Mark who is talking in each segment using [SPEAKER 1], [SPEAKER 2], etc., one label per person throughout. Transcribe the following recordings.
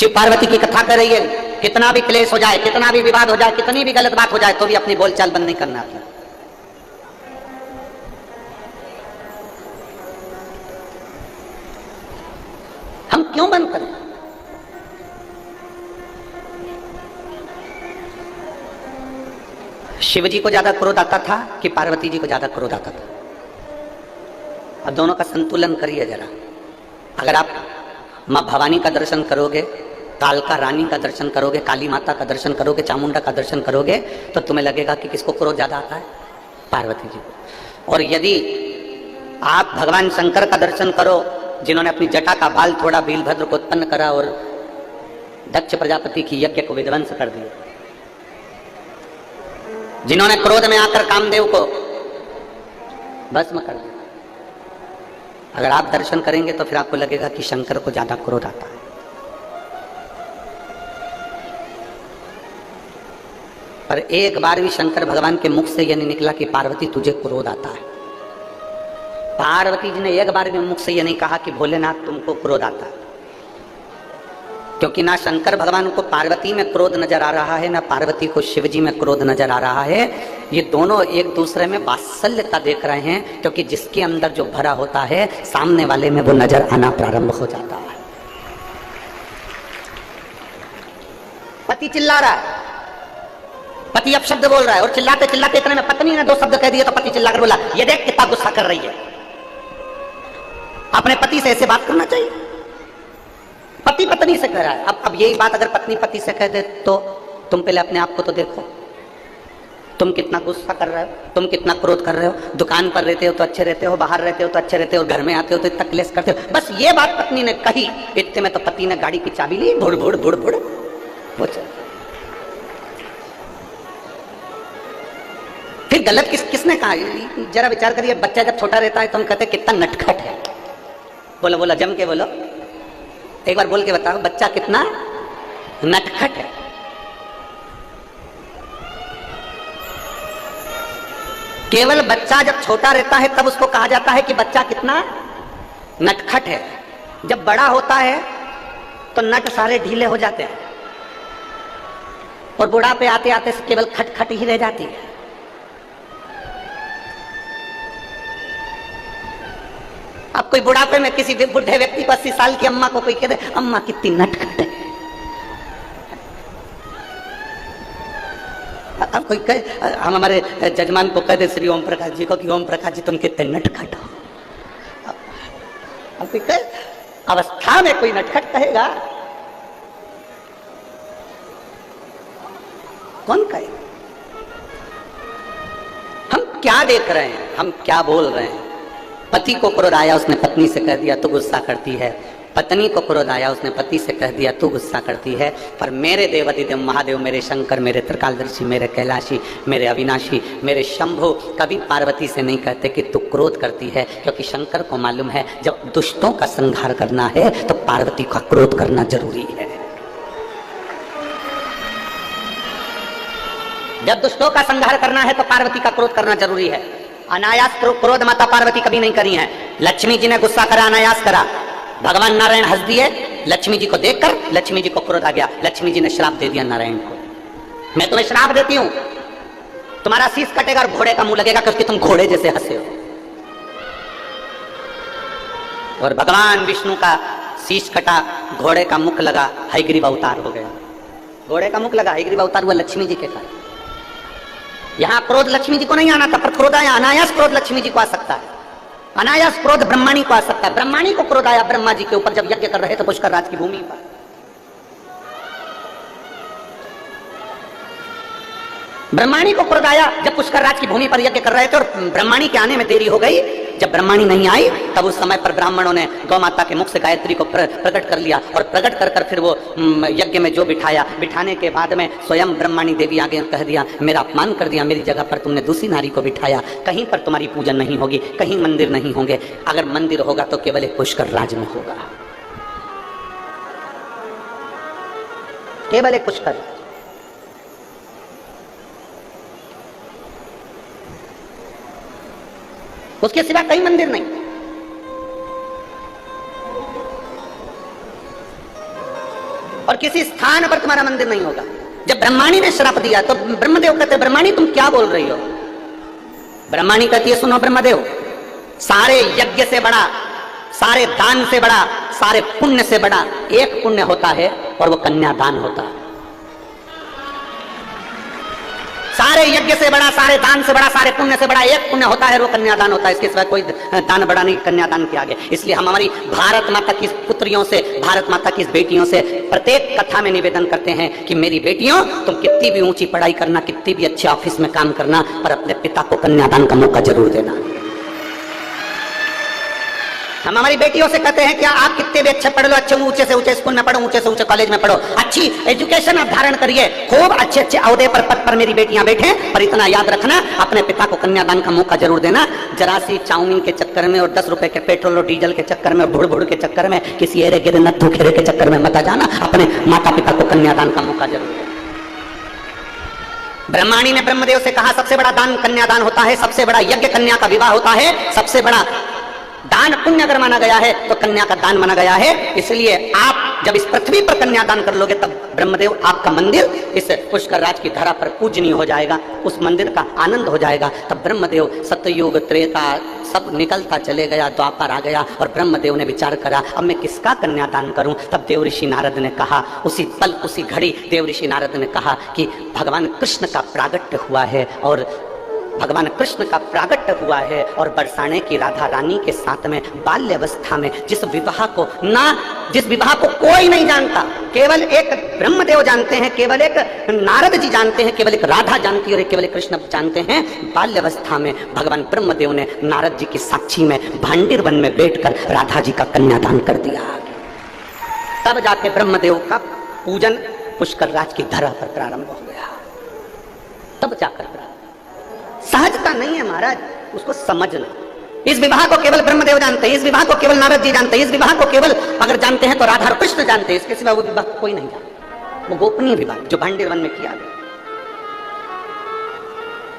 [SPEAKER 1] शिव पार्वती की कथा कर रही है, कितना भी क्लेश हो जाए, कितना भी विवाद हो जाए, कितनी भी गलत बात हो जाए, तो भी अपनी बोलचाल बंद नहीं करना था। हम क्यों बंद करें? शिव जी को ज्यादा क्रोध आता था कि पार्वती जी को ज्यादा क्रोध आता था? अब दोनों का संतुलन करिए जरा। अगर आप मां भवानी का दर्शन करोगे, कालका रानी का दर्शन करोगे, काली माता का दर्शन करोगे, चामुंडा का दर्शन करोगे, तो तुम्हें लगेगा कि किसको क्रोध ज्यादा आता है? पार्वती जी को। और यदि आप भगवान शंकर का दर्शन करो, जिन्होंने अपनी जटा का बाल थोड़ा वीरभद्र को उत्पन्न करा और दक्ष प्रजापति की यज्ञ को विध्वंस कर दिया, जिन्होंने क्रोध में आकर कामदेव को भस्म कर दिया, अगर आप दर्शन करेंगे तो फिर आपको लगेगा कि शंकर को ज्यादा क्रोध आता है। पर एक बार भी शंकर भगवान के मुख से यह नहीं निकला कि पार्वती तुझे क्रोध आता है। पार्वती जी ने एक बार भी मुख से यह नहीं कहा कि भोलेनाथ तुमको क्रोध आता है, क्योंकि ना शंकर भगवान को पार्वती में क्रोध नजर आ रहा है, ना पार्वती को शिव जी में क्रोध नजर आ रहा है। ये दोनों एक दूसरे में वात्सल्यता देख रहे हैं, क्योंकि जिसके अंदर जो भरा होता है सामने वाले में वो नजर आना प्रारंभ हो जाता है। पति चिल्ला रहा है, पति अब शब्द बोल रहा है, और चिल्लाते चिल्लाते इतने में पत्नी ने दो शब्द कह दिए, तो पति चिल्लाकर बोला, ये देख कितना गुस्सा कर रही है। अपने पति से ऐसे बात करना चाहिए। पति पत्नी से कह रहा है। अब यही बात अगर पत्नी पति से कह दे, तो तुम पहले अपने आप को तो देखो, तुम कितना गुस्सा कर रहे हो, तुम कितना क्रोध कर रहे हो। दुकान पर रहते हो तो अच्छे रहते हो, बाहर रहते हो तो अच्छे रहते हो, घर में आते हो तो इतना क्लेश करते हो। बस ये बात पत्नी ने कही, इतने में तो पति ने गाड़ी की चाबी ली, भुड़ भुड़ भुड़ भुड़ वो चल। फिर गलत किसने कहा? जरा विचार करिए, बच्चा जब छोटा रहता है तो हम कहते हैं कितना नटखट है। बोलो बोलो, जम के बोलो, एक बार बोल के बताओ, बच्चा कितना नटखट है। केवल बच्चा जब छोटा रहता है तब उसको कहा जाता है कि बच्चा कितना नटखट है। जब बड़ा होता है तो नट सारे ढीले हो जाते हैं और बुढ़ापे आते आते केवल खटखट ही रह जाती है। अब कोई बुढ़ापे में किसी बुढ़े व्यक्ति को 80 साल की अम्मा को कोई कह दे, अम्मा कितनी नटखट है। अब कोई कहे, हम हमारे जजमान को कह दे श्री ओम प्रकाश जी को कि ओम प्रकाश जी तुम कितने नटखट हो। अब कोई कहे, अवस्था में कोई नटखट कहेगा? कौन कहे? हम क्या देख रहे हैं, हम क्या बोल रहे हैं? पति को क्रोध आया, उसने पत्नी से कह दिया तू गुस्सा करती है। पत्नी को क्रोध आया, उसने पति से कह दिया तू गुस्सा करती है। पर मेरे देवाधिदेव महादेव, मेरे शंकर, मेरे त्रिकालदर्शी, मेरे कैलाशी, मेरे अविनाशी, मेरे शंभु कभी पार्वती से नहीं कहते कि तू क्रोध करती है, क्योंकि शंकर को मालूम है जब दुष्टों का संहार करना है तो पार्वती का क्रोध करना जरूरी है। जब दुष्टों का संहार करना है तो पार्वती का क्रोध करना जरूरी है। अनायास क्रोध माता पार्वती कभी नहीं करी है। लक्ष्मी जी ने गुस्सा करा, अनायास करा। भगवान नारायण हंस दिए, लक्ष्मी जी को देखकर लक्ष्मी जी को क्रोध आ गया। लक्ष्मी जी ने श्राप दे दिया नारायण को, मैं तुम्हें श्राप देती हूं, तुम्हारा शीश कटेगा और घोड़े का मुंह लगेगा, क्योंकि तुम घोड़े जैसे हंसे हो। और भगवान विष्णु का शीश कटा, घोड़े का मुख लगा, हयग्रीव अवतार हो गया। घोड़े का मुख लगा, हयग्रीव अवतार हुआ लक्ष्मी जी के कारण। यहां क्रोध लक्ष्मी जी को नहीं आना था, पर क्रोध आया। अनायास क्रोध लक्ष्मी जी को आ सकता है, अनायास क्रोध ब्रह्माणी को आ सकता है। ब्रह्माणी को क्रोध आया ब्रह्मा जी के ऊपर जब यज्ञ कर रहे थे पुष्कर राज की भूमि पर। ब्रह्माणी को क्रोध आया जब पुष्कर राज की भूमि पर यज्ञ कर रहे थे और ब्रह्माणी के आने में देरी हो गई। जब ब्रह्माणी नहीं आई तब उस समय पर ब्राह्मणों ने गौ माता के मुख से गायत्री को प्रकट कर लिया और प्रकट कर कर फिर वो यज्ञ में जो बिठाया, बिठाने के बाद में स्वयं ब्रह्माणी देवी आगे कह दिया, मेरा अपमान कर दिया, मेरी जगह पर तुमने दूसरी नारी को बिठाया, कहीं पर तुम्हारी पूजन नहीं होगी, कहीं मंदिर नहीं होंगे। अगर मंदिर होगा तो केवल एक पुष्कर राज में होगा, केवल एक पुष्कर। उसके सिवा कहीं मंदिर नहीं। और किसी स्थान पर तुम्हारा मंदिर नहीं होगा। जब ब्रह्माणी ने श्राप दिया तो ब्रह्मदेव कहते ब्रह्माणी तुम क्या बोल रही हो? ब्रह्माणी कहती है सुनो ब्रह्मदेव, सारे यज्ञ से बड़ा, सारे दान से बड़ा, सारे पुण्य से बड़ा एक पुण्य होता है और वो कन्यादान होता है। सारे यज्ञ से बड़ा, सारे दान से बड़ा, सारे पुण्य से बड़ा एक पुण्य होता है, वो कन्यादान होता है। इसके सिवा कोई दान बड़ा नहीं कन्यादान के आगे। इसलिए हम हमारी भारत माता की पुत्रियों से, भारत माता की बेटियों से प्रत्येक कथा में निवेदन करते हैं कि मेरी बेटियों, तुम कितनी भी ऊंची पढ़ाई करना, कितनी भी अच्छे ऑफिस में काम करना, पर अपने पिता को कन्यादान का मौका जरूर देना। हम हमारी बेटियों से कहते हैं कि आप कितने भी अच्छे पढ़ लो, अच्छे ऊंचे से ऊंचे स्कूल में पढ़ो, ऊंचे से ऊंचे कॉलेज में पढ़ो, अच्छी एजुकेशन आप धारण करिए, खूब अच्छे अच्छे अहदे पर, पद पर मेरी बेटियां बैठे, पर इतना याद रखना अपने पिता को कन्यादान का मौका जरूर देना। जरा सी चाउमीन के चक्कर में और 10 रुपए के पेट्रोल और डीजल के चक्कर में, भुड़ भुड़ के चक्कर में, किसी एरे गिरे नत्थु खेरे के चक्कर में मत जाना। अपने माता पिता को कन्यादान का मौका जरूर देना। ब्रह्माणी ने ब्रह्मदेव से कहा सबसे बड़ा दान कन्यादान होता है, सबसे बड़ा यज्ञ कन्या का विवाह होता है, सबसे बड़ा दान पुण्य अगर माना गया है तो कन्या का दान माना गया है। इसलिए आप जब इस पृथ्वी पर कन्यादान कर लोगे तब ब्रह्मदेव आपका मंदिर इस पुष्कर राज की धरा पर पूजनीय हो जाएगा, उस मंदिर का आनंद हो जाएगा। तब ब्रह्मदेव सतयुग त्रेता सब निकलता चले गया, द्वापर आ गया और ब्रह्मदेव ने विचार करा अब मैं किसका कन्यादान करूं। तब देव ऋषि नारद ने कहा, उसी पल उसी घड़ी देव ऋषि नारद ने कहा कि भगवान कृष्ण का प्रागट्य हुआ है और भगवान कृष्ण का प्रागट्य हुआ है और बरसाने की राधा रानी के साथ में बाल्य अवस्था में जिस विवाह को कोई नहीं जानता, केवल एक ब्रह्मदेव जानते हैं, केवल एक नारद जी जानते हैं, केवल एक राधा जानती है और केवल एक कृष्ण जानते हैं। बाल्य अवस्था में भगवान ब्रह्मदेव ने नारद जी की साक्षी में भांडीर वन में बैठकर राधा जी का कन्यादान कर दिया। तब जाके ब्रह्मदेव का पूजन पुष्कर राज की धरा पर प्रारंभ हो गया। तब जाकर सहजता नहीं है महाराज, उसको समझना। इस विवाह को केवल ब्रह्मदेव जानते हैं, इस विवाह को केवल नारद जी जानते हैं, इस विवाह को केवल अगर जानते हैं तो राधा और कृष्ण जानते हैं, इसके सिवा वो विवाह कोई नहीं जानता। वो गोपनीय विवाह जो भांडीर वन में किया गया।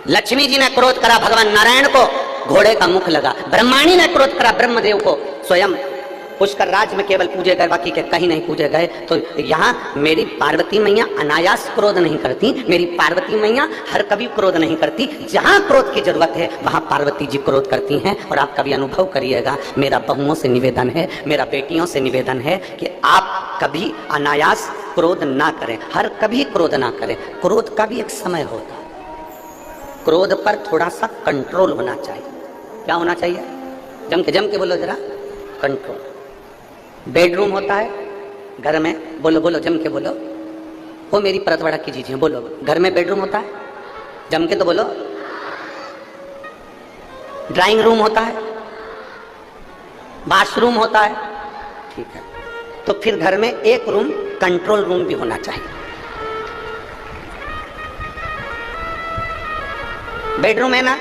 [SPEAKER 1] लक्ष्मी जी ने क्रोध करा भगवान नारायण को, घोड़े का मुख लगा। ब्रह्माणी ने क्रोध करा ब्रह्मदेव को, स्वयं पुष्कर राज में केवल पूजे गए, बाकी के कहीं नहीं पूजे गए। तो यहाँ मेरी पार्वती मैया अनायास क्रोध नहीं करती, मेरी पार्वती मैया हर कभी क्रोध नहीं करती। जहाँ क्रोध की जरूरत है वहाँ पार्वती जी क्रोध करती हैं। और आप कभी अनुभव करिएगा, मेरा बहुओं से निवेदन है, मेरा बेटियों से निवेदन है कि आप कभी अनायास क्रोध ना करें, हर कभी क्रोध ना करें। क्रोध का भी एक समय होता है, क्रोध पर थोड़ा सा कंट्रोल होना चाहिए। क्या होना चाहिए? जम के बोलो जरा, कंट्रोल। बेडरूम होता है घर में, बोलो बोलो जम के बोलो, वो मेरी परत बड़ा कीजिए, बोलो। घर में बेडरूम होता है, जम के तो बोलो। ड्राइंग रूम होता है, बाथरूम होता है, ठीक है। तो फिर घर में एक रूम कंट्रोल रूम भी होना चाहिए। बेडरूम है ना,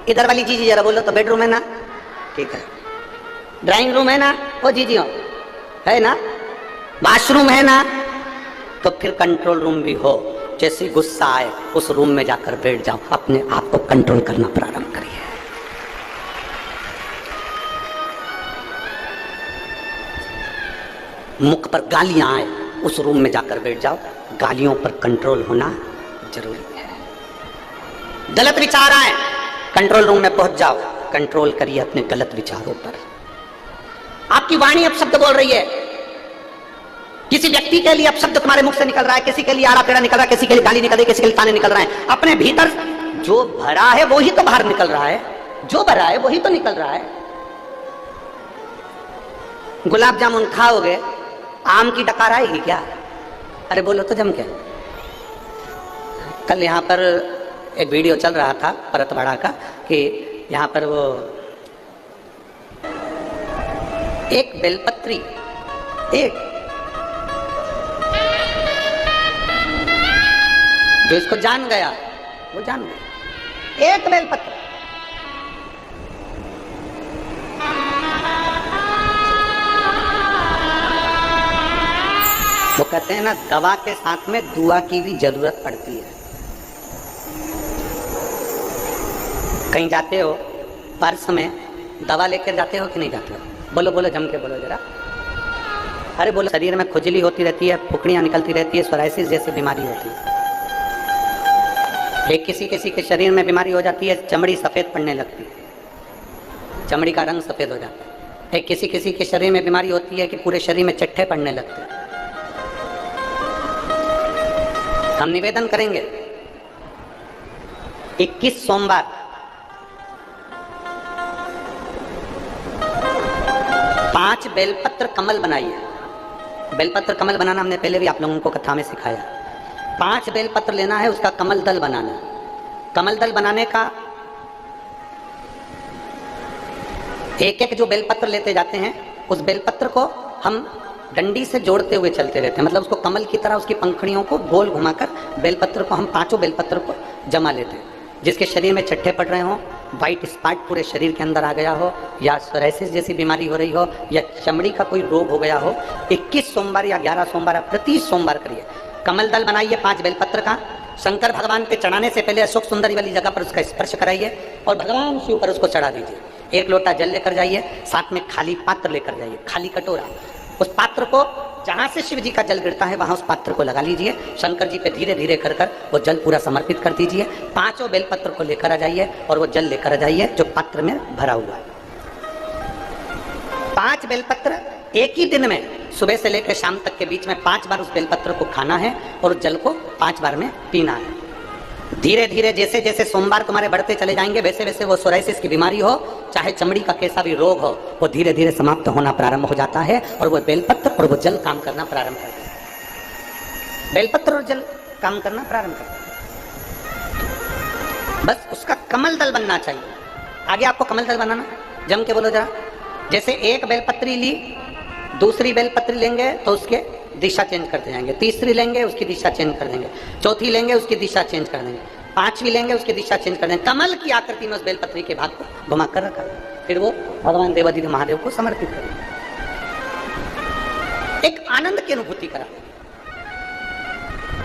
[SPEAKER 1] इधर वाली चीज जरा बोलो तो बेडरूम है ना, ठीक है। ड्राइंग रूम है ना, वो जीजी हो है ना, बाथरूम है ना, तो फिर कंट्रोल रूम भी हो। जैसे गुस्सा आए उस रूम में जाकर बैठ जाओ, अपने आप को कंट्रोल करना प्रारंभ करिए। मुख पर गालियां आए उस रूम में जाकर बैठ जाओ, गालियों पर कंट्रोल होना जरूरी है। गलत विचार आए कंट्रोल रूम में पहुंच जाओ, कंट्रोल करिए अपने गलत विचारों पर। आपकी वाणी अब शब्द बोल रही है, किसी व्यक्ति के लिए अब शब्द तुम्हारे मुख से निकल रहा है, किसी के लिए आड़ा पेड़ा निकल रहा है, किसी के लिए गाली निकल रही है, किसी के लिए ताने निकल रहे हैं। अपने भीतर जो भरा है वो ही तो बाहर निकल रहा है, जो भरा है वही तो निकल रहा है। गुलाब जामुन खाओगे, आम की डकार आएगी क्या? अरे बोलो तो जम के। कल यहाँ पर एक वीडियो चल रहा था परतवाड़ा का कि यहाँ पर वो एक बेलपत्री, एक जो इसको जान गया वो जान गया, एक बेलपत्र। वो कहते हैं ना, दवा के साथ में दुआ की भी जरूरत पड़ती है। कहीं जाते हो, पर्स में दवा लेकर जाते हो कि नहीं जाते हो? बोलो बोलो जम के बोलो जरा। अरे बोलो, शरीर में खुजली होती रहती है, फुकड़ियां निकलती रहती है, सोराइसिस जैसी बीमारी होती है। एक किसी किसी के शरीर में बीमारी हो जाती है, चमड़ी सफेद पड़ने लगती है, चमड़ी का रंग सफेद हो जाता है। एक किसी किसी के शरीर में बीमारी होती है कि पूरे शरीर में चट्टे पड़ने लगते हैं। हम निवेदन करेंगे 21 सोमवार 5 बेलपत्र कमल बनाइए। बेलपत्र कमल बनाना हमने पहले भी आप लोगों को कथा में सिखाया। 5 बेलपत्र लेना है, उसका कमल दल बनाना। कमल दल बनाने का एक एक जो बेलपत्र लेते जाते हैं, उस बेलपत्र को हम डंडी से जोड़ते हुए चलते रहते हैं। मतलब उसको कमल की तरह उसकी पंखड़ियों को गोल घुमाकर बेलपत्र को हम 5 बेलपत्र को जमा लेते हैं। जिसके शरीर में चट्टे पड़ रहे हो, वाइट स्पॉट पूरे शरीर के अंदर आ गया हो, या सोराइसिस जैसी बीमारी हो रही हो, या चमड़ी का कोई रोग हो गया हो, 21 सोमवार या 11 सोमवार प्रति सोमवार करिए। कमल दल बनाइए 5 बेलपत्र का। शंकर भगवान पे चढ़ाने से पहले अशोक सुंदरी वाली जगह पर उसका स्पर्श कराइए और भगवान शिव पर उसको चढ़ा दीजिए। 1 लोटा जल लेकर जाइए, साथ में खाली पात्र लेकर जाइए, खाली कटोरा। उस पात्र को जहां से शिव जी का जल गिरता है वहां उस पात्र को लगा लीजिए। शंकर जी पे धीरे धीरे कर कर वो जल पूरा समर्पित कर दीजिए। 5 बेलपत्र को लेकर आ जाइए और वो जल लेकर आ जाइए जो पात्र में भरा हुआ है। 5 बेलपत्र एक ही दिन में सुबह से लेकर शाम तक के बीच में 5 बार उस बेलपत्र को खाना है और उस जल को 5 बार में पीना है। धीरे धीरे जैसे जैसे सोमवार तुम्हारे बढ़ते चले जाएंगे, वैसे वैसे वो सोराइसिस की बीमारी हो, चाहे चमड़ी का कैसा भी रोग हो, वो धीरे धीरे समाप्त होना प्रारंभ हो जाता है और वो बेलपत्र और वो जल काम करना प्रारंभ करता है। बेलपत्र और जल काम करना प्रारंभ करता है। बस उसका कमल दल बनना चाहिए। आगे आपको कमल दल बनाना, जम के बोलो जरा। जैसे एक बेलपत्री ली, दूसरी बेलपत्री लेंगे तो उसके दिशा चेंज करते जाएंगे, तीसरी लेंगे उसकी दिशा चेंज कर देंगे, चौथी लेंगे उसकी दिशा चेंज कर देंगे, 5वीं लेंगे उसकी दिशा चेंज कर देंगे। कमल की आकृति में उस बेलपत्री के भाग को घुमा कर रखा, फिर वो भगवान देवाधिदेव महादेव को समर्पित करेंगे। एक आनंद की अनुभूति करा।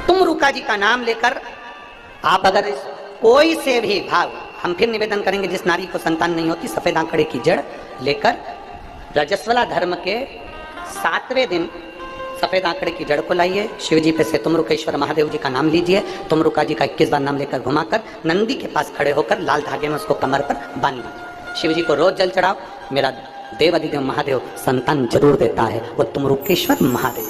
[SPEAKER 1] तुम रुका जी का नाम लेकर आप अगर कोई से भी भाव, हम फिर निवेदन करेंगे जिस नारी को संतान नहीं होती, सफेद आंकड़े की जड़ लेकर रजस्वला धर्म के 7वें दिन सफेद आंकड़े की जड़ को लाइए। शिव जी पे से तुम रुकेश्वर महादेव जी का नाम लीजिए। तुम रुका जी का 21 बार नाम लेकर घुमाकर नंदी के पास खड़े होकर लाल धागे में उसको कमर पर बांध लीजिए। शिव जी को रोज जल चढ़ाओ। मेरा देवाधिदेव महादेव संतान जरूर देता है, वो तुम रुकेश्वर महादेव।